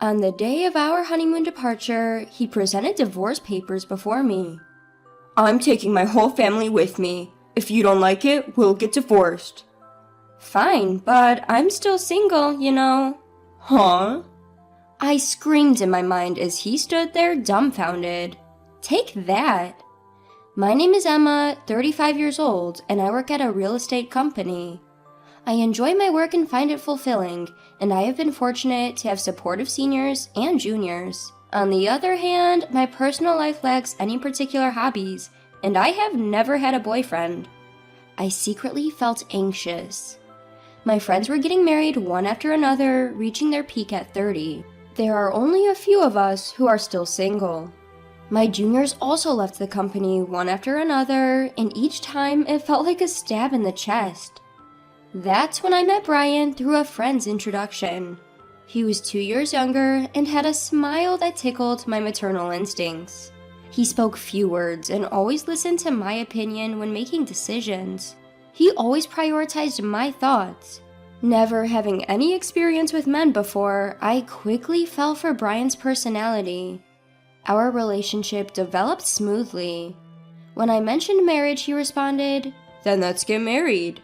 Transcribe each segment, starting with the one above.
On the day of our honeymoon departure, he presented divorce papers before me. I'm taking my whole family with me. If you don't like it, we'll get divorced. Fine, but I'm still single, you know. Huh? I screamed in my mind as he stood there dumbfounded. Take that! My name is Emma, 35 years old, and I work at a real estate company. I enjoy my work and find it fulfilling, and I have been fortunate to have supportive seniors and juniors. On the other hand, my personal life lacks any particular hobbies, and I have never had a boyfriend. I secretly felt anxious. My friends were getting married one after another, reaching their peak at 30. There are only a few of us who are still single. My juniors also left the company one after another, and each time it felt like a stab in the chest. That's when I met Brian through a friend's introduction. He was 2 years younger and had a smile that tickled my maternal instincts. He spoke few words and always listened to my opinion when making decisions. He always prioritized my thoughts. Never having any experience with men before, I quickly fell for Brian's personality. Our relationship developed smoothly. When I mentioned marriage, he responded, "Then let's get married."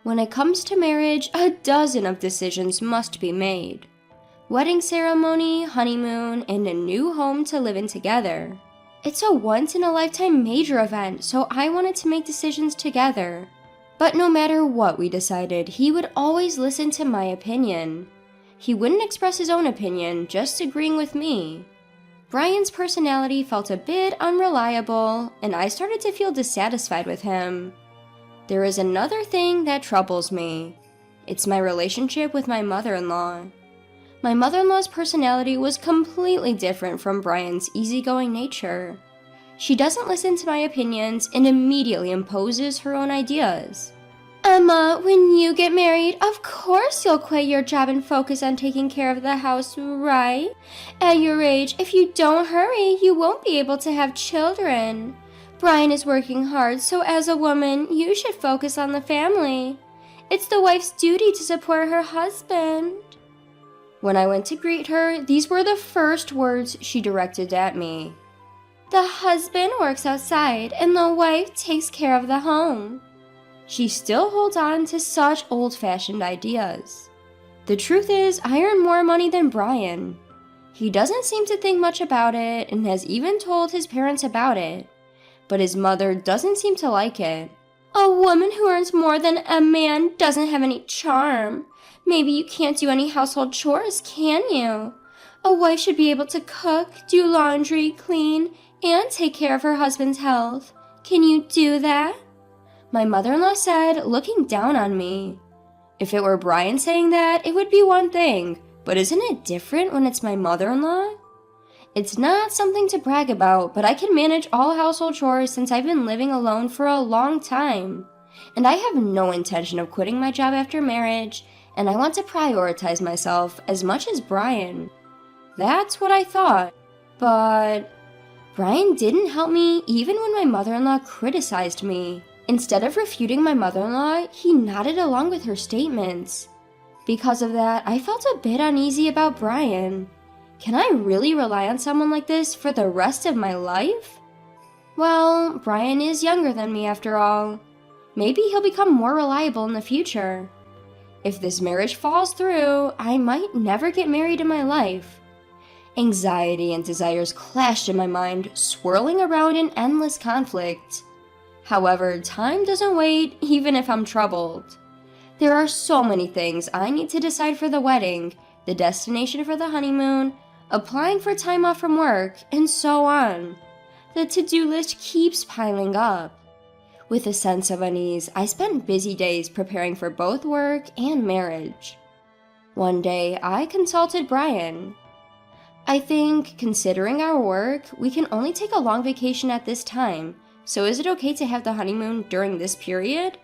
When it comes to marriage, a dozen of decisions must be made. Wedding ceremony, honeymoon, and a new home to live in together. It's a once-in-a-lifetime major event, so I wanted to make decisions together. But no matter what we decided, he would always listen to my opinion. He wouldn't express his own opinion, just agreeing with me. Brian's personality felt a bit unreliable, and I started to feel dissatisfied with him. There is another thing that troubles me. It's my relationship with my mother-in-law. My mother-in-law's personality was completely different from Brian's easygoing nature. She doesn't listen to my opinions and immediately imposes her own ideas. Emma, when you get married, of course you'll quit your job and focus on taking care of the house, right? At your age, if you don't hurry, you won't be able to have children. Brian is working hard, so as a woman, you should focus on the family. It's the wife's duty to support her husband. When I went to greet her, these were the first words she directed at me. The husband works outside, and the wife takes care of the home. She still holds on to such old-fashioned ideas. The truth is, I earn more money than Brian. He doesn't seem to think much about it, and has even told his parents about it. But his mother doesn't seem to like it. A woman who earns more than a man doesn't have any charm. Maybe you can't do any household chores, can you? A wife should be able to cook, do laundry, clean, and take care of her husband's health. Can you do that? My mother-in-law said, looking down on me. If it were Brian saying that, it would be one thing, but isn't it different when it's my mother-in-law? It's not something to brag about, but I can manage all household chores since I've been living alone for a long time. And I have no intention of quitting my job after marriage, and I want to prioritize myself as much as Brian. That's what I thought. But Brian didn't help me even when my mother-in-law criticized me. Instead of refuting my mother-in-law, he nodded along with her statements. Because of that, I felt a bit uneasy about Brian. Can I really rely on someone like this for the rest of my life? Well, Brian is younger than me after all. Maybe he'll become more reliable in the future. If this marriage falls through, I might never get married in my life. Anxiety and desires clashed in my mind, swirling around in endless conflict. However, time doesn't wait, even if I'm troubled. There are so many things I need to decide for the wedding, the destination for the honeymoon, applying for time off from work, and so on. The to-do list keeps piling up. With a sense of unease, I spent busy days preparing for both work and marriage. One day, I consulted Brian. I think, considering our work, we can only take a long vacation at this time, so is it okay to have the honeymoon during this period?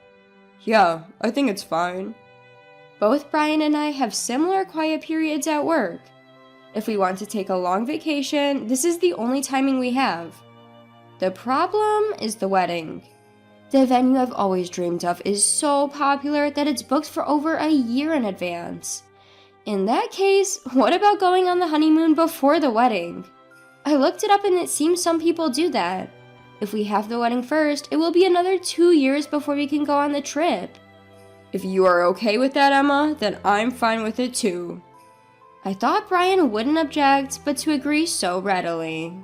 Yeah, I think it's fine. Both Brian and I have similar quiet periods at work. If we want to take a long vacation, this is the only timing we have. The problem is the wedding. The venue I've always dreamed of is so popular that it's booked for over a year in advance. In that case, what about going on the honeymoon before the wedding? I looked it up and it seems some people do that. If we have the wedding first, it will be another 2 years before we can go on the trip. If you are okay with that, Emma, then I'm fine with it too. I thought Brian wouldn't object, but to agree so readily.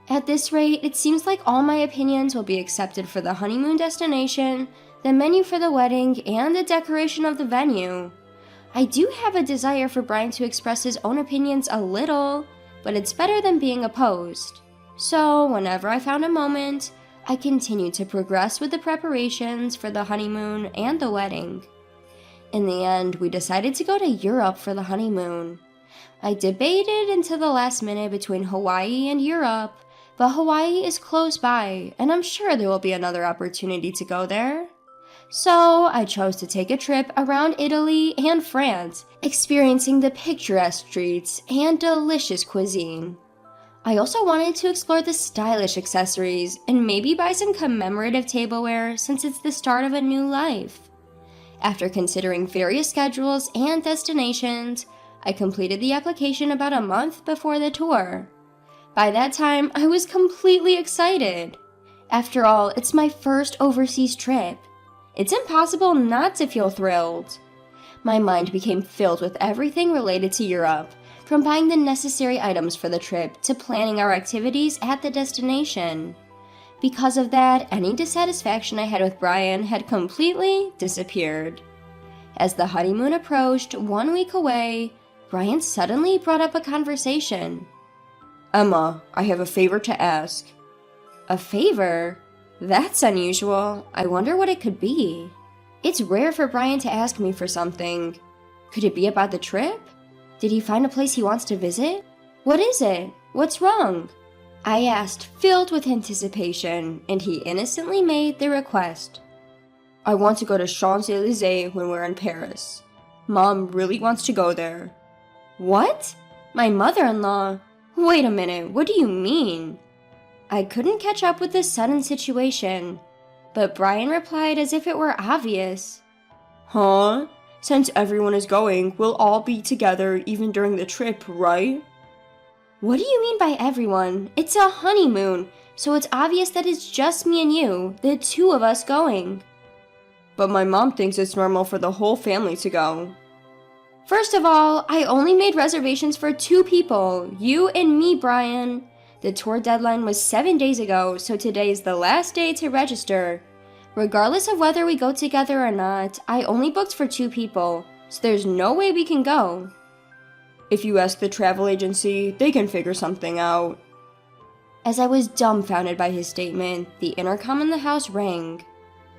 At this rate, it seems like all my opinions will be accepted for the honeymoon destination, the menu for the wedding, and the decoration of the venue. I do have a desire for Brian to express his own opinions a little, but it's better than being opposed. So, whenever I found a moment, I continued to progress with the preparations for the honeymoon and the wedding. In the end, we decided to go to Europe for the honeymoon. I debated until the last minute between Hawaii and Europe, but Hawaii is close by, and I'm sure there will be another opportunity to go there. So I chose to take a trip around Italy and France, experiencing the picturesque streets and delicious cuisine. I also wanted to explore the stylish accessories and maybe buy some commemorative tableware since it's the start of a new life. After considering various schedules and destinations, I completed the application about a month before the tour. By that time, I was completely excited. After all, it's my first overseas trip. It's impossible not to feel thrilled. My mind became filled with everything related to Europe, from buying the necessary items for the trip to planning our activities at the destination. Because of that, any dissatisfaction I had with Brian had completely disappeared. As the honeymoon approached 1 week away, Brian suddenly brought up a conversation. Emma, I have a favor to ask. A favor? That's unusual. I wonder what it could be. It's rare for Brian to ask me for something. Could it be about the trip? Did he find a place he wants to visit? What is it? What's wrong? I asked, filled with anticipation, and he innocently made the request. I want to go to Champs-Élysées when we're in Paris. Mom really wants to go there. What? My mother-in-law? Wait a minute, what do you mean? I couldn't catch up with this sudden situation, but Brian replied as if it were obvious. Huh? Since everyone is going, we'll all be together even during the trip, right? What do you mean by everyone? It's a honeymoon, so it's obvious that it's just me and you, the two of us going. But my mom thinks it's normal for the whole family to go. First of all, I only made reservations for 2 people, you and me, Brian. The tour deadline was 7 days ago, so today is the last day to register. Regardless of whether we go together or not, I only booked for 2 people, so there's no way we can go. If you ask the travel agency, they can figure something out. As I was dumbfounded by his statement, the intercom in the house rang.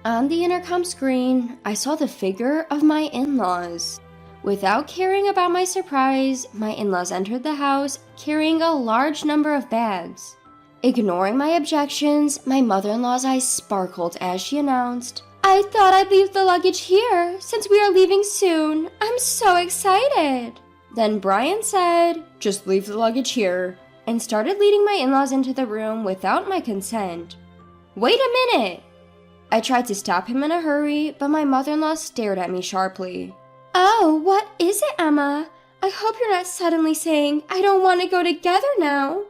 On the intercom screen, I saw the figure of my in-laws. Without caring about my surprise, my in-laws entered the house carrying a large number of bags. Ignoring my objections, my mother-in-law's eyes sparkled as she announced, "I thought I'd leave the luggage here since we are leaving soon. I'm so excited." Then Brian said, "Just leave the luggage here," and started leading my in-laws into the room without my consent. "Wait a minute!" I tried to stop him in a hurry, but my mother-in-law stared at me sharply. "Oh, what is it, Emma? I hope you're not suddenly saying, I don't want to go together now."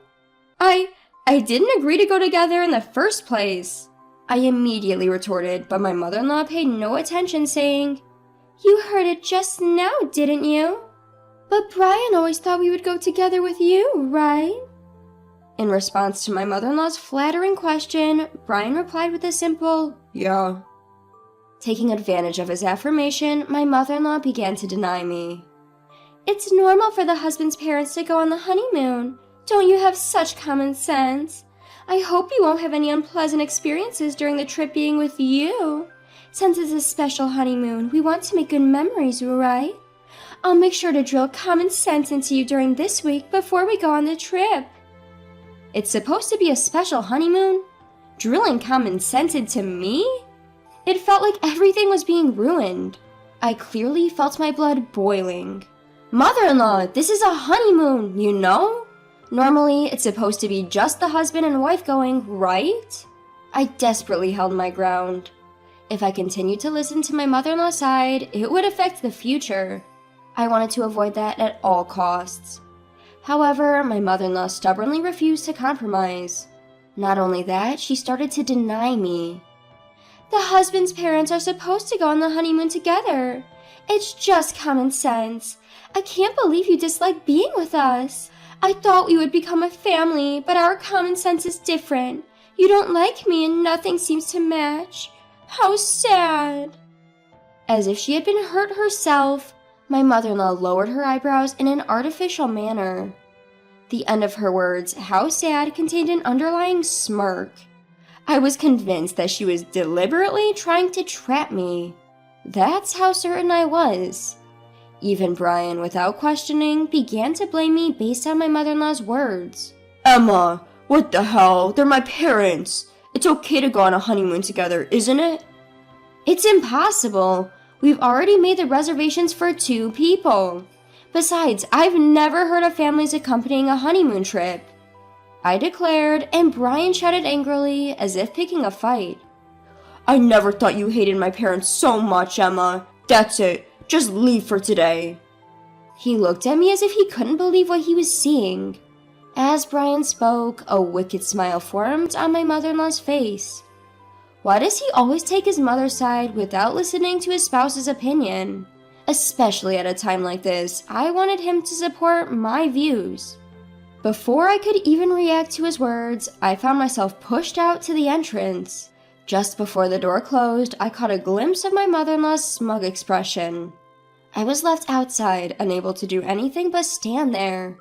I didn't agree to go together in the first place," I immediately retorted, but my mother-in-law paid no attention, saying, "You heard it just now, didn't you? But Brian always thought we would go together with you, right?" In response to my mother-in-law's flattering question, Brian replied with a simple, "Yeah." Taking advantage of his affirmation, my mother-in-law began to deny me. "It's normal for the husband's parents to go on the honeymoon. Don't you have such common sense? I hope you won't have any unpleasant experiences during the trip being with you. Since it's a special honeymoon, we want to make good memories, right? I'll make sure to drill common sense into you during this week before we go on the trip." It's supposed to be a special honeymoon? Drilling common sense into me? It felt like everything was being ruined. I clearly felt my blood boiling. "Mother-in-law, this is a honeymoon, you know? Normally, it's supposed to be just the husband and wife going, right?" I desperately held my ground. If I continued to listen to my mother-in-law's side, it would affect the future. I wanted to avoid that at all costs. However, my mother-in-law stubbornly refused to compromise. Not only that, she started to deny me. The husband's parents are supposed to go on the honeymoon together. It's just common sense. I can't believe you dislike being with us. I thought we would become a family, but our common sense is different. You don't like me and nothing seems to match. How sad. As if she had been hurt herself, my mother-in-law lowered her eyebrows in an artificial manner. The end of her words, "how sad," contained an underlying smirk. I was convinced that she was deliberately trying to trap me. That's how certain I was. Even Brian, without questioning, began to blame me based on my mother-in-law's words. Emma, what the hell? They're my parents. It's okay to go on a honeymoon together, isn't it? It's impossible. We've already made the reservations for 2 people. Besides, I've never heard of families accompanying a honeymoon trip, I declared, and Brian shouted angrily, as if picking a fight. I never thought you hated my parents so much, Emma. That's it. Just leave for today. He looked at me as if he couldn't believe what he was seeing. As Brian spoke, a wicked smile formed on my mother-in-law's face. Why does he always take his mother's side without listening to his spouse's opinion? Especially at a time like this, I wanted him to support my views. Before I could even react to his words, I found myself pushed out to the entrance. Just before the door closed, I caught a glimpse of my mother-in-law's smug expression. I was left outside, unable to do anything but stand there.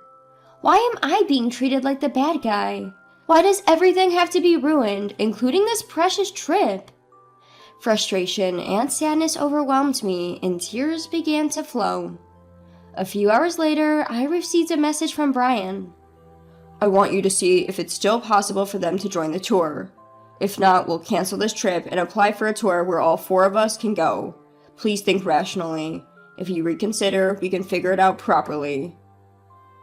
Why am I being treated like the bad guy? Why does everything have to be ruined, including this precious trip? Frustration and sadness overwhelmed me, and tears began to flow. A few hours later, I received a message from Brian. I want you to see if it's still possible for them to join the tour. If not, we'll cancel this trip and apply for a tour where all 4 of us can go. Please think rationally. If you reconsider, we can figure it out properly.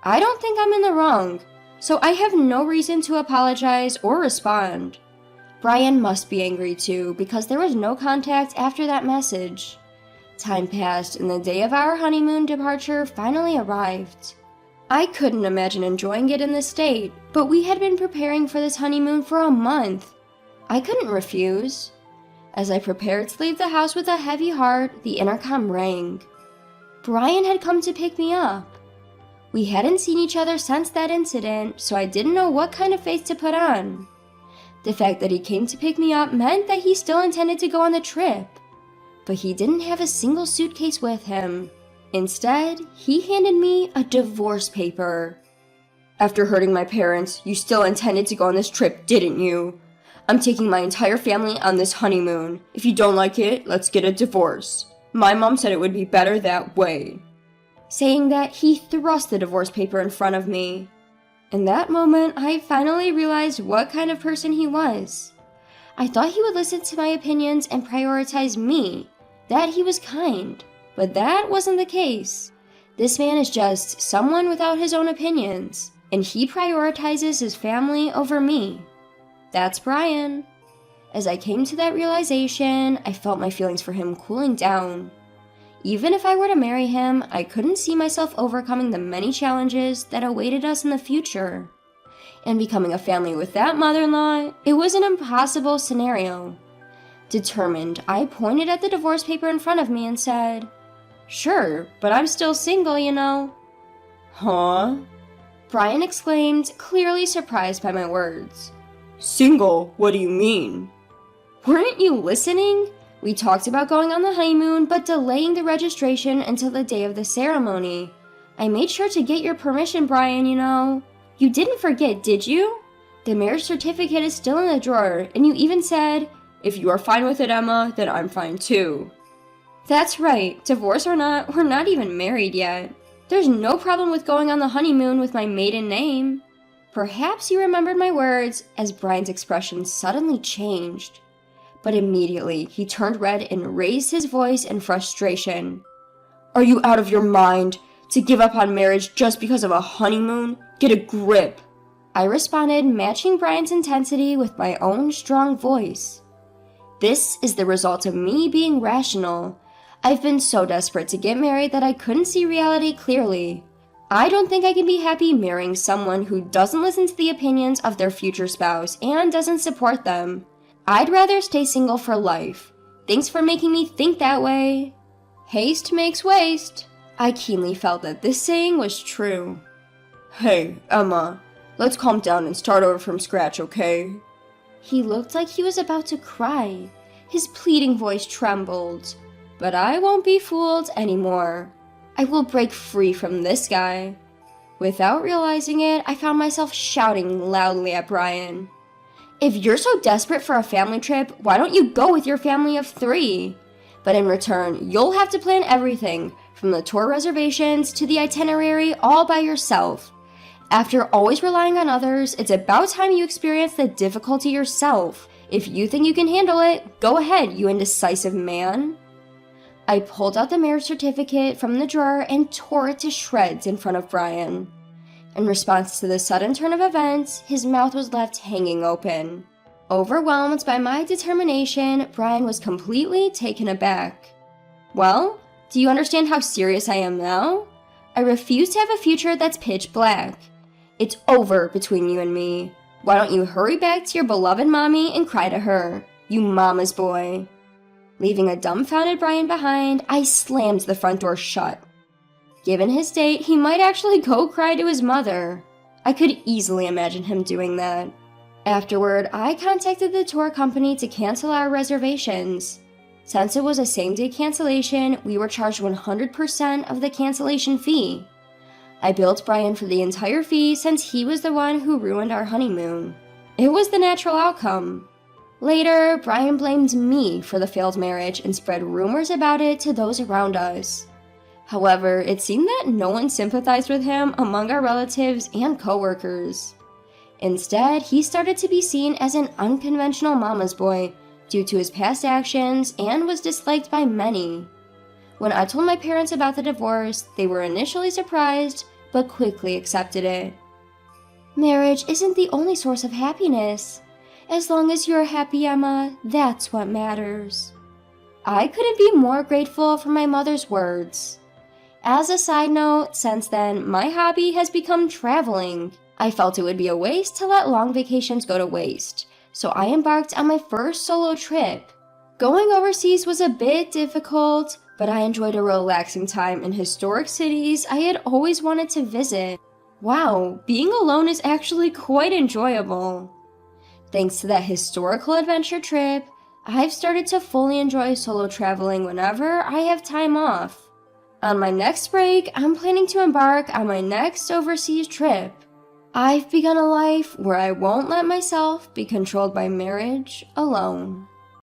I don't think I'm in the wrong, so I have no reason to apologize or respond. Brian must be angry too, because there was no contact after that message. Time passed, and the day of our honeymoon departure finally arrived. I couldn't imagine enjoying it in this state, but we had been preparing for this honeymoon for a month. I couldn't refuse. As I prepared to leave the house with a heavy heart, the intercom rang. Brian had come to pick me up. We hadn't seen each other since that incident, so I didn't know what kind of face to put on. The fact that he came to pick me up meant that he still intended to go on the trip. But he didn't have a single suitcase with him. Instead, he handed me a divorce paper. After hurting my parents, you still intended to go on this trip, didn't you? I'm taking my entire family on this honeymoon. If you don't like it, let's get a divorce. My mom said it would be better that way. Saying that, he thrust the divorce paper in front of me. In that moment, I finally realized what kind of person he was. I thought he would listen to my opinions and prioritize me, that he was kind, but that wasn't the case. This man is just someone without his own opinions, and he prioritizes his family over me. That's Brian. As I came to that realization, I felt my feelings for him cooling down. Even if I were to marry him, I couldn't see myself overcoming the many challenges that awaited us in the future. And becoming a family with that mother-in-law, it was an impossible scenario. Determined, I pointed at the divorce paper in front of me and said, "Sure, but I'm still single, you know." Huh? Brian exclaimed, clearly surprised by my words. Single? What do you mean? Weren't you listening? We talked about going on the honeymoon, but delaying the registration until the day of the ceremony. I made sure to get your permission, Brian, you know. You didn't forget, did you? The marriage certificate is still in the drawer, and you even said, "If you are fine with it, Emma, then I'm fine too." That's right. Divorce or not, we're not even married yet. There's no problem with going on the honeymoon with my maiden name. Perhaps you remembered my words, as Brian's expression suddenly changed. But immediately, he turned red and raised his voice in frustration. Are you out of your mind? To give up on marriage just because of a honeymoon? Get a grip. I responded, matching Brian's intensity with my own strong voice. This is the result of me being rational. I've been so desperate to get married that I couldn't see reality clearly. I don't think I can be happy marrying someone who doesn't listen to the opinions of their future spouse and doesn't support them. I'd rather stay single for life. Thanks for making me think that way. Haste makes waste. I keenly felt that this saying was true. Hey, Emma, let's calm down and start over from scratch, okay? He looked like he was about to cry. His pleading voice trembled. But I won't be fooled anymore. I will break free from this guy. Without realizing it, I found myself shouting loudly at Brian. If you're so desperate for a family trip, why don't you go with your family of 3? But in return, you'll have to plan everything, from the tour reservations to the itinerary, all by yourself. After always relying on others, it's about time you experience the difficulty yourself. If you think you can handle it, go ahead, you indecisive man. I pulled out the marriage certificate from the drawer and tore it to shreds in front of Brian. In response to the sudden turn of events, his mouth was left hanging open. Overwhelmed by my determination, Brian was completely taken aback. Well, do you understand how serious I am now? I refuse to have a future that's pitch black. It's over between you and me. Why don't you hurry back to your beloved mommy and cry to her, you mama's boy. Leaving a dumbfounded Brian behind, I slammed the front door shut. Given his state, he might actually go cry to his mother. I could easily imagine him doing that. Afterward, I contacted the tour company to cancel our reservations. Since it was a same-day cancellation, we were charged 100% of the cancellation fee. I billed Brian for the entire fee since he was the one who ruined our honeymoon. It was the natural outcome. Later, Brian blamed me for the failed marriage and spread rumors about it to those around us. However, it seemed that no one sympathized with him among our relatives and coworkers. Instead, he started to be seen as an unconventional mama's boy due to his past actions and was disliked by many. When I told my parents about the divorce, they were initially surprised, but quickly accepted it. Marriage isn't the only source of happiness. As long as you're happy, Emma, that's what matters. I couldn't be more grateful for my mother's words. As a side note, since then, my hobby has become traveling. I felt it would be a waste to let long vacations go to waste, so I embarked on my first solo trip. Going overseas was a bit difficult, but I enjoyed a relaxing time in historic cities I had always wanted to visit. Wow, being alone is actually quite enjoyable. Thanks to that historical adventure trip, I've started to fully enjoy solo traveling whenever I have time off. On my next break, I'm planning to embark on my next overseas trip. I've begun a life where I won't let myself be controlled by marriage alone.